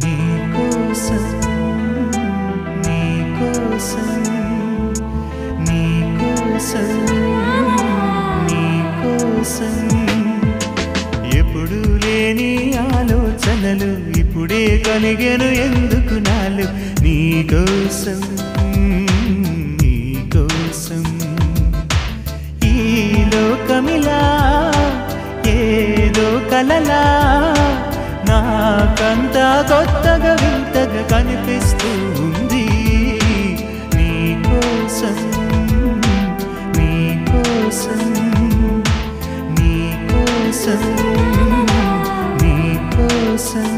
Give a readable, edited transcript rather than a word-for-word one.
నీకోసం నీకోసం నీకోసం నీకోసం ఎప్పుడు లేని ఆలోచనలు ఇప్పుడే కలిగెను ఎందుకు నాలు నీకోసం నీకోసం ఈ లోకమిలా ఏదో కలలా నాకంతా కొత్తగా వింతగా కనిపిస్తూ ఉంది నీకోసం నీకోసం నీకోసం నీకోసం